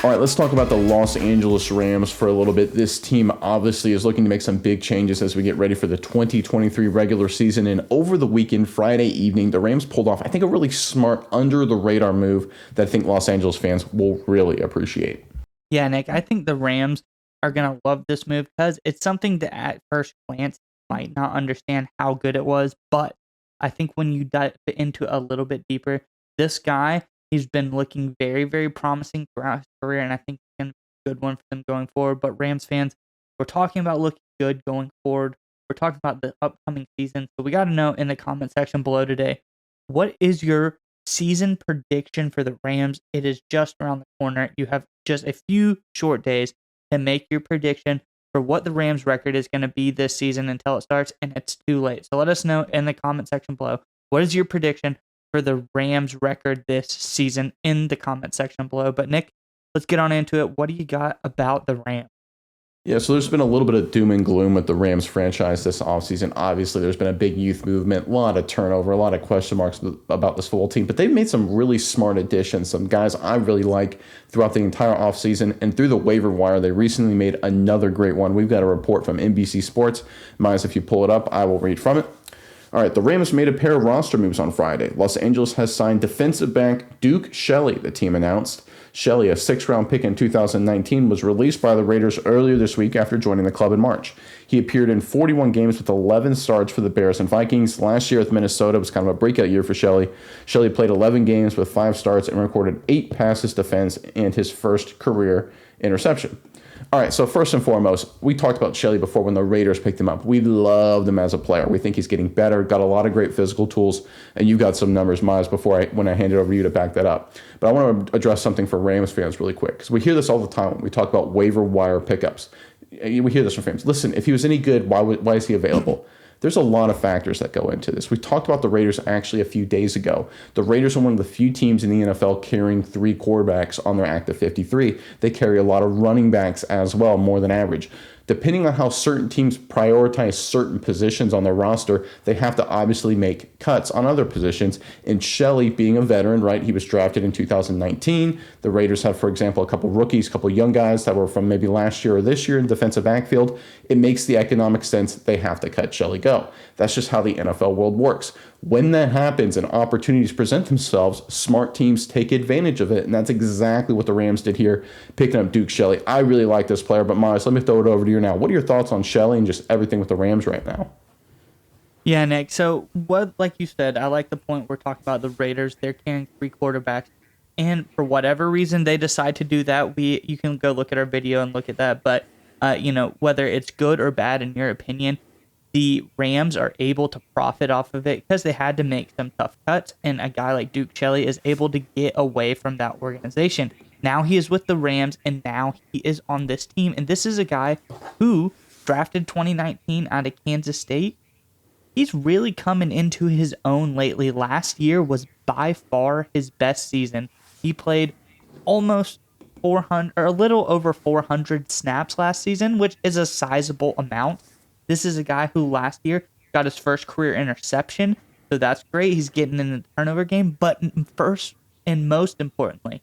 All right, let's talk about the Los Angeles Rams for a little bit. This team obviously is looking to make some big changes as we get ready for the 2023 regular season. And over the weekend, Friday evening, the Rams pulled off, I think, a really smart under-the-radar move that I think Los Angeles fans will really appreciate. Yeah, Nick, I think the Rams are going to love this move because it's something that at first glance might not understand how good it was. But I think when you dive into it a little bit deeper, this guy, he's been looking very, very promising throughout his career. And I think it's going to be a good one for them going forward. But Rams fans, we're talking about looking good going forward. We're talking about the upcoming season. So we got to know in the comment section below today, what is your season prediction for the Rams? It is just around the corner. You have just a few short days to make your prediction for what the Rams record is going to be this season until it starts, and it's too late. So let us know in the comment section below. What is your prediction for the Rams record this season in the comment section below? But Nick, let's get on into it. What do you got about the Rams? Yeah, so there's been a little bit of doom and gloom with the Rams franchise this offseason. Obviously, there's been a big youth movement, a lot of turnover, a lot of question marks about this football team. But they've made some really smart additions, some guys I really like throughout the entire offseason. And through the waiver wire, they recently made another great one. We've got a report from NBC Sports. Miles, if you pull it up, I will read from it. All right, the Rams made a pair of roster moves on Friday. Los Angeles has signed defensive back Duke Shelley, the team announced. Shelley, a sixth-round pick in 2019, was released by the Raiders earlier this week after joining the club in March. He appeared in 41 games with 11 starts for the Bears and Vikings. Last year with Minnesota was kind of a breakout year for Shelley. Shelley played 11 games with 5 starts and recorded 8 passes defense and his first career interception. All right, so first and foremost, we talked about Shelley before when the Raiders picked him up. We loved him as a player. We think he's getting better, got a lot of great physical tools, and you've got some numbers, Miles, when I hand it over to you to back that up. But I want to address something for Rams fans really quick, because we hear this all the time when we talk about waiver wire pickups. We hear this from fans. Listen, if he was any good, why is he available? There's a lot of factors that go into this. We talked about the Raiders actually a few days ago. The Raiders are one of the few teams in the NFL carrying 3 quarterbacks on their active 53. They carry a lot of running backs as well, more than average. Depending on how certain teams prioritize certain positions on their roster, they have to obviously make cuts on other positions. And Shelley, being a veteran, right, he was drafted in 2019. The Raiders have, for example, a couple rookies, a couple young guys that were from maybe last year or this year in defensive backfield. It makes the economic sense they have to cut Shelley go. That's just how the NFL world works. When that happens and opportunities present themselves, smart teams take advantage of it, and that's exactly what the Rams did here, picking up Duke Shelley. I really like this player, but Miles, let me throw it over to you now. What are your thoughts on Shelley and just everything with the Rams right now? Yeah, Nick. So like you said, I like the point we're talking about the Raiders. They're carrying 3 quarterbacks, and for whatever reason they decide to do that, you can go look at our video and look at that. But whether it's good or bad in your opinion, the Rams are able to profit off of it because they had to make some tough cuts, and a guy like Duke Shelley is able to get away from that organization. Now he is with the Rams, and now he is on this team, and this is a guy who drafted 2019 out of Kansas State. He's really coming into his own lately. Last year was by far his best season. He played almost 400 or a little over 400 snaps last season, which is a sizable amount. This is a guy who last year got his first career interception, so that's great. He's getting in the turnover game, but first and most importantly,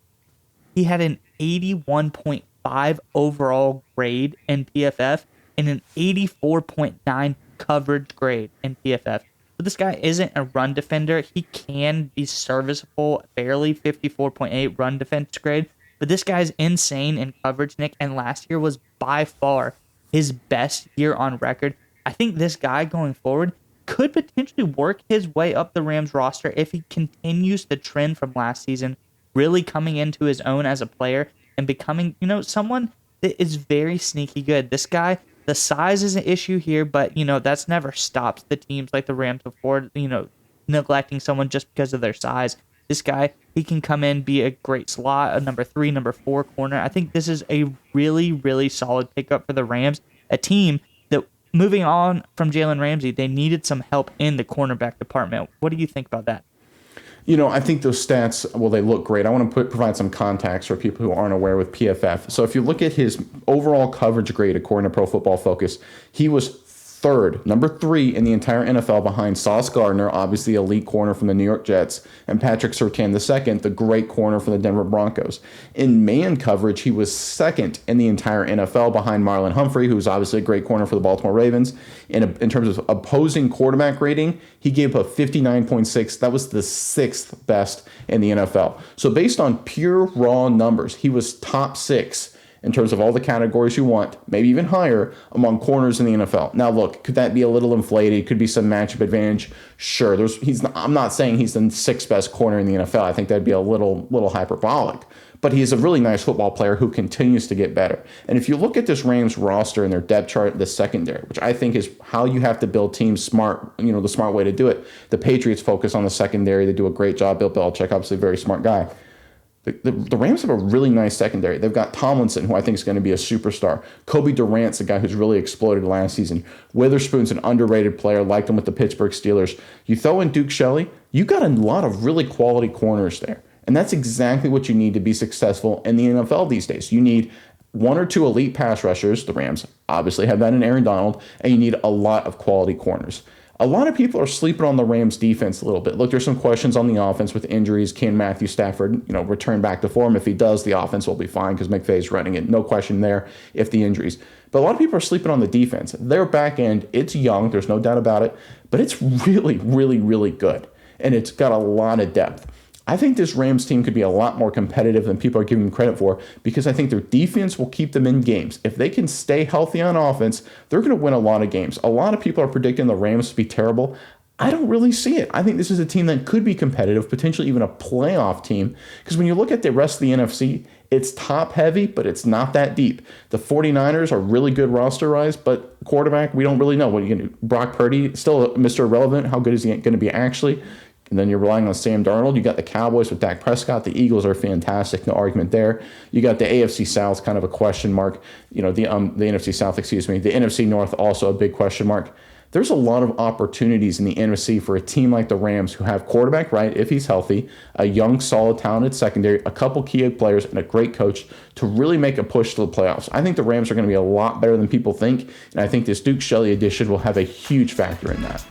he had an 81.5 overall grade in PFF and an 84.9 coverage grade in PFF. But this guy isn't a run defender. He can be serviceable, barely 54.8 run defense grade, but this guy's insane in coverage, Nick, and last year was by far his best year on record. I think this guy going forward could potentially work his way up the Rams roster if he continues the trend from last season, really coming into his own as a player and becoming, someone that is very sneaky good. This guy, the size is an issue here, but, that's never stopped the teams like the Rams before, neglecting someone just because of their size. This guy, he can come in, be a great slot, a number 3, number 4 corner. I think this is a really, really solid pickup for the Rams, a team that, moving on from Jalen Ramsey, they needed some help in the cornerback department. What do you think about that? I think those stats, well, they look great. I want to provide some context for people who aren't aware with PFF. So if you look at his overall coverage grade according to Pro Football Focus, he was number 3 in the entire NFL behind Sauce Gardner, obviously elite corner from the New York Jets, and Patrick Surtain II, the great corner from the Denver Broncos. In man coverage, he was 2nd in the entire NFL behind Marlon Humphrey, who's obviously a great corner for the Baltimore Ravens. In terms of opposing quarterback rating, he gave up 59.6. That was the 6th best in the NFL. So based on pure raw numbers, he was top 6 in terms of all the categories you want, maybe even higher among corners in the NFL. Now, look, could that be a little inflated? Could be some matchup advantage. Sure, I'm not saying he's the 6th best corner in the NFL. I think that'd be a little hyperbolic. But he's a really nice football player who continues to get better. And if you look at this Rams roster and their depth chart, the secondary, which I think is how you have to build teams smart, the smart way to do it. The Patriots focus on the secondary. They do a great job. Bill Belichick, obviously a very smart guy. The Rams have a really nice secondary. They've got Tomlinson, who I think is going to be a superstar. Kobe Durant's a guy who's really exploded last season. Witherspoon's an underrated player, liked him with the Pittsburgh Steelers. You throw in Duke Shelley, you got a lot of really quality corners there. And that's exactly what you need to be successful in the NFL these days. You need 1 or 2 elite pass rushers. The Rams obviously have that in Aaron Donald. And you need a lot of quality corners. A lot of people are sleeping on the Rams defense a little bit. Look, there's some questions on the offense with injuries. Can Matthew Stafford, return back to form? If he does, the offense will be fine because McVay's running it. No question there if the injuries. But a lot of people are sleeping on the defense. Their back end, it's young. There's no doubt about it. But it's really, really, really good. And it's got a lot of depth. I think this Rams team could be a lot more competitive than people are giving them credit for because I think their defense will keep them in games. If they can stay healthy on offense, they're going to win a lot of games. A lot of people are predicting the Rams to be terrible. I don't really see it. I think this is a team that could be competitive, potentially even a playoff team, because when you look at the rest of the NFC, it's top heavy, but it's not that deep. The 49ers are really good roster-wise, but quarterback, we don't really know. What are you going to do? Brock Purdy, still Mr. Irrelevant. How good is he going to be actually? And then you're relying on Sam Darnold. You got the Cowboys with Dak Prescott. The Eagles are fantastic. No argument there. You got the AFC South, kind of a question mark. The NFC South, excuse me. The NFC North, also a big question mark. There's a lot of opportunities in the NFC for a team like the Rams who have quarterback, right, if he's healthy, a young, solid, talented secondary, a couple key players, and a great coach to really make a push to the playoffs. I think the Rams are going to be a lot better than people think, and I think this Duke Shelley addition will have a huge factor in that.